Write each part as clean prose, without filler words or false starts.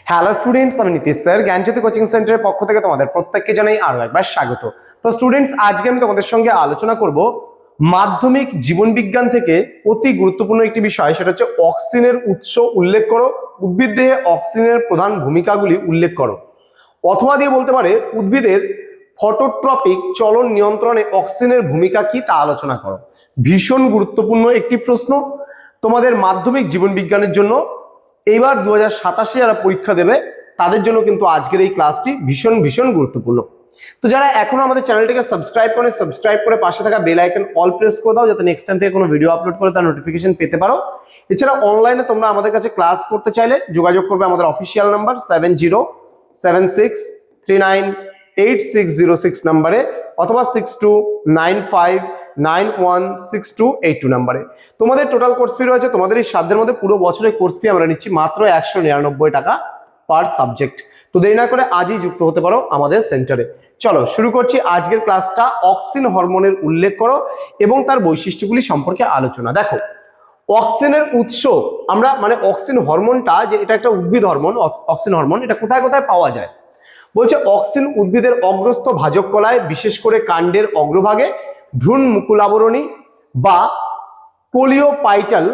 Hello students, আমি Nitish sir জ্ঞানজ্যোতি coaching সেন্টারের পক্ষ থেকে তোমাদের প্রত্যেককে জানাই আরো একবার স্বাগত। তো স্টুডেন্টস, আজকে আমি তোমাদের সঙ্গে আলোচনা করব মাধ্যমিক জীবন বিজ্ঞান থেকে অতি গুরুত্বপূর্ণ একটি বিষয়, সেটা হচ্ছে অক্সিজেনের উৎস উল্লেখ করো, উদ্ভিদ দেহে অক্সিজেনের প্রধান ভূমিকাগুলি উল্লেখ করো। অথবা দিয়ে বলতে পারে উদ্ভিদের ফটোট্রপিক চলন নিয়ন্ত্রণে অক্সিজেনের ভূমিকা কি তা আলোচনা করো। ভীষণ গুরুত্বপূর্ণ একটি প্রশ্ন তোমাদের মাধ্যমিক জীবন বিজ্ঞানের জন্য। এইবার 2027 যারা পরীক্ষা দেবে তাদের জন্য কিন্তু আজকের এই ক্লাসটি ভীষণ ভীষণ গুরুত্বপূর্ণ। তো যারা এখনো আমাদের চ্যানেলটিকে সাবস্ক্রাইব করে পাশে থাকা বেল আইকন অল প্রেস করে দাও, যাতে নেক্সট টাইম থেকে কোনো ভিডিও আপলোড করে তার নোটিফিকেশন পেতে পারো। এছাড়া অনলাইনে তোমরা আমাদের কাছে ক্লাস করতে চাইলে যোগাযোগ করবে আমাদের অফিসিয়াল নাম্বার 7076398606 নাম্বারে, অথবা 6295916282 নাম্বারে। তোমাদের টোটাল কোর্স ফি রয়েছে তোমাদের এই সাধ্যের মধ্যে। পুরো বছরের কোর্স ফি আমরা নিচ্ছি মাত্র 199 টাকা পার সাবজেক্ট। তো দেরি না করে আজই যুক্ত হতে পারো আমাদের সেন্টারে। চলো শুরু করছি আজকের ক্লাসটা। অক্সিন হরমোনের উল্লেখ করো এবং তার বৈশিষ্ট্যগুলি সম্পর্কে আলোচনা। দেখো, অক্সিনের উৎস আমরা অক্সিন হরমোনটা, যে এটা একটা উদ্ভিদ হরমোন, অক্সিন হরমোন, এটা কোথায় কোথায় পাওয়া যায় বলছে। অক্সিন উদ্ভিদের অগ্রস্থ ভাজক কলায়, বিশেষ করে কাণ্ডের অগ্রভাগে, ভ্রূণ মুকুলাবরণী বা কোলিওপাইটাল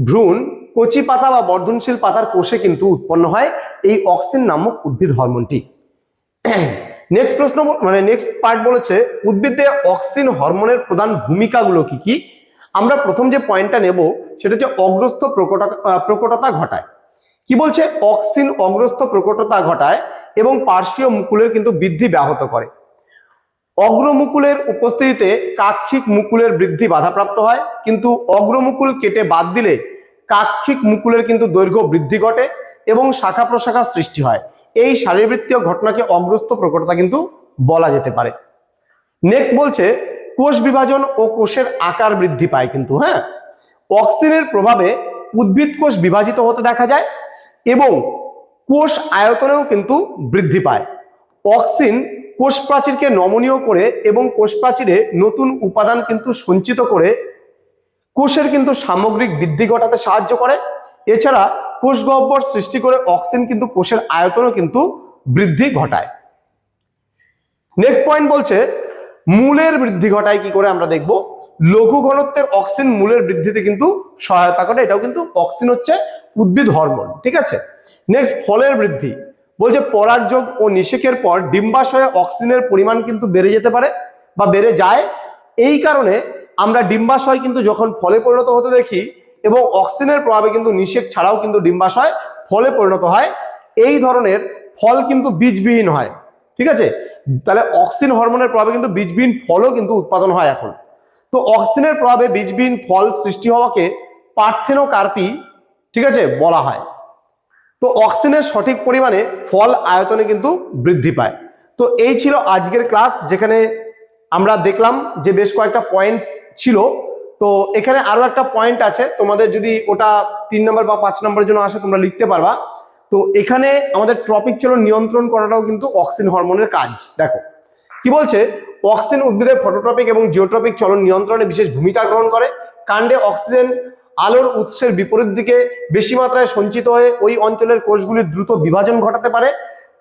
ভ্রূণ, কচি পাতা বা বর্ধনশীল পাতার কোষে কিন্তু উৎপন্ন হয় এই অক্সিন নামক উদ্ভিদ হরমোনটি। নেক্সট প্রশ্ন নেক্সট পার্ট বলেছে উদ্ভিদে অক্সিন হরমোনের প্রধান ভূমিকাগুলো কি কি। আমরা প্রথম যে পয়েন্টটা নেব সেটা হচ্ছে অগ্রস্থ প্রকটতা ঘটায়। কি বলছে? অক্সিন অগ্রস্থ প্রকটতা ঘটায় এবং পার্শ্বীয় মুকুলের কিন্তু বৃদ্ধি ব্যাহত করে। অগ্রমুকুলের উপস্থিতিতে কাক্ষিক মুকুলের বৃদ্ধি বাধাপ্রাপ্ত হয়, কিন্তু অগ্রমুকুল কেটে বাদ দিলে কাক্ষিক মুকুলের কিন্তু দৈর্ঘ্য বৃদ্ধি ঘটে এবং শাখা প্রশাখা সৃষ্টি হয়। এই শারীরবৃত্তীয় ঘটনাকে অগ্রস্থ প্রকটতা কিন্তু বলা যেতে পারে। নেক্সট বলছে কোষ বিভাজন ও কোষের আকার বৃদ্ধি পায় কিন্তু। অক্সিনের প্রভাবে উদ্ভিদ কোষ বিভাজিত হতে দেখা যায় এবং কোষ আয়তনেও কিন্তু বৃদ্ধি পায়। অক্সিন কোষ প্রাচীরকে নমনীয় করে এবং কোষ প্রাচীরে নতুন উপাদান কিন্তু সঞ্চিত করে কোষের কিন্তু সামগ্রিক বৃদ্ধি ঘটাতে সাহায্য করে। এছাড়া কোষ গহ্বর সৃষ্টি করে অক্সিন কিন্তু কোষের আয়তনও কিন্তু বৃদ্ধি ঘটায়। নেক্সট পয়েন্ট বলছে মূলের বৃদ্ধি ঘটায় কি করে, আমরা দেখব। লঘু ঘনত্বের অক্সিন মূলের বৃদ্ধিতে কিন্তু সহায়তা করে। এটাও কিন্তু অক্সিন হচ্ছে উদ্ভিদ হরমোন, ঠিক আছে। নেক্সট ফলের বৃদ্ধি বলছে পরাগযোগ ও নিষেকের পর ডিম্বাশয়ে অক্সিনের পরিমাণ কিন্তু বেড়ে যেতে পারে বা বেড়ে যায়। এই কারণে আমরা ডিম্বাশয় কিন্তু যখন ফলে পরিণত হতে দেখি এবং অক্সিনের প্রভাবে কিন্তু নিষেক ছাড়াও কিন্তু ডিম্বাশয় ফলে পরিণত হয়। এই ধরনের ফল কিন্তু বীজবিহীন হয়, ঠিক আছে। তাহলে অক্সিন হরমোনের প্রভাবে কিন্তু বীজবিহীন ফলও কিন্তু উৎপাদন হয় এখন। তো অক্সিনের প্রভাবে বীজবিহীন ফল সৃষ্টি হওয়াকে পার্থেনোকার্পি, ঠিক আছে, বলা হয়। তো অক্সিনের সঠিক পরিমাণে ফল আয়তনে কিন্তু বৃদ্ধি পায়। তো এই ছিল আজকের ক্লাস, যেখানে আমরা দেখলাম যে বেশ কয়েকটা পয়েন্টস ছিল। তো এখানে আরো একটা পয়েন্ট আছে, তোমাদের যদি ওটা 3 নম্বর বা 5 নম্বরের জন্য আসে তোমরা লিখতে পারবা। তো এখানে আমাদের ট্রপিক চলন নিয়ন্ত্রণ করাটাও কিন্তু অক্সিন হরমোনের কাজ। দেখো কি বলছে, অক্সিন উদ্ভিদের ফটোট্রপিক এবং জিওট্রপিক চলন নিয়ন্ত্রণে বিশেষ ভূমিকা গ্রহণ করে। কাণ্ডে অক্সিজেন আলোর উৎসের বিপরীত দিকে বেশি মাত্রায় সঞ্চিত হয়ে ওই অঞ্চলের কোষগুলির দ্রুত বিভাজন ঘটাতে পারে,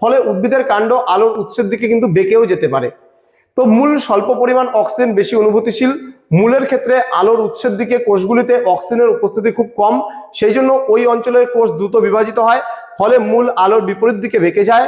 ফলে উদ্ভিদের কাণ্ড আলোর উৎসের দিকে কিন্তু বেঁকেও যেতে পারে। তো মূল স্বল্প পরিমাণ অক্সিজেন বেশি অনুভূতিশীল। মূলের ক্ষেত্রে আলোর উৎসের দিকে কোষগুলিতে অক্সিজেনের উপস্থিতি খুব কম, সেই জন্য ওই অঞ্চলের কোষ দ্রুত বিভাজিত হয়, ফলে মূল আলোর বিপরীত দিকে বেঁকে যায়।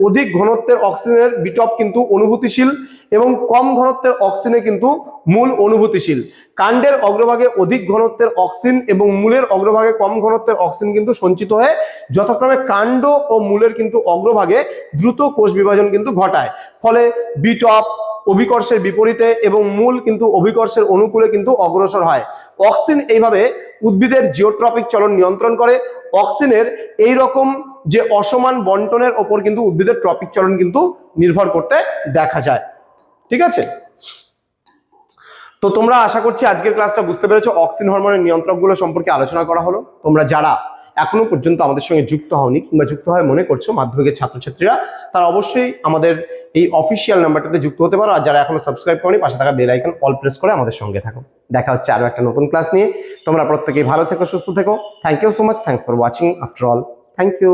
অধিক ঘনত্বের অক্সিজেনের বিটপ কিন্তু অনুভূতিশীল এবং কম ঘনত্বের অক্সিজেনে কিন্তু মূল অনুভূতিশীল। কাণ্ডের অগ্রভাগে অধিক ঘনত্বের অক্সিজেন এবং মূলের অগ্রভাগে কম ঘনত্বের অক্সিজেন কিন্তু সঞ্চিত হয়ে যথাক্রমে কাণ্ড ও মূলের কিন্তু অগ্রভাগে দ্রুত কোষ বিভাজন কিন্তু ঘটায়, ফলে বিটপ অভিকর্ষের বিপরীতে এবং মূল কিন্তু অভিকর্ষের অনুকূলে কিন্তু অগ্রসর হয়। অক্সিন এইভাবে উদ্ভিদের জিওট্রপিক চলন নিয়ন্ত্রণ করে। অক্সিনের এই রকম যে অসমান বন্টনের ওপর কিন্তু উদ্ভিদের ট্রপিক চলন কিন্তু নির্ভর করতে দেখা যায়, ঠিক আছে। তো তোমরা আশা করছি আজকের ক্লাসটা বুঝতে পেরেছো। অক্সিন হরমোনের নিয়ন্ত্রকগুলো সম্পর্কে আলোচনা করা হলো। তোমরা যারা এখনো পর্যন্ত আমাদের সঙ্গে যুক্ত হওনি কিংবা যুক্ত হয়ে মনে করছো মাধ্যমিকের ছাত্রছাত্রীরা, তারা অবশ্যই আমাদের এই অফিসিয়াল নাম্বারটাতে যুক্ত হতে পারো। আর যারা এখনো সাবস্ক্রাইব করনি পাশে থাকা বেল আইকন অল প্রেস করে আমাদের সঙ্গে থাকো। দেখা হচ্ছে আরো একটা নতুন ক্লাস নিয়ে। তোমরা প্রত্যেকেই ভালো থেকো, সুস্থ থেকো। Thank you so much. Thanks for watching after all. Thank you.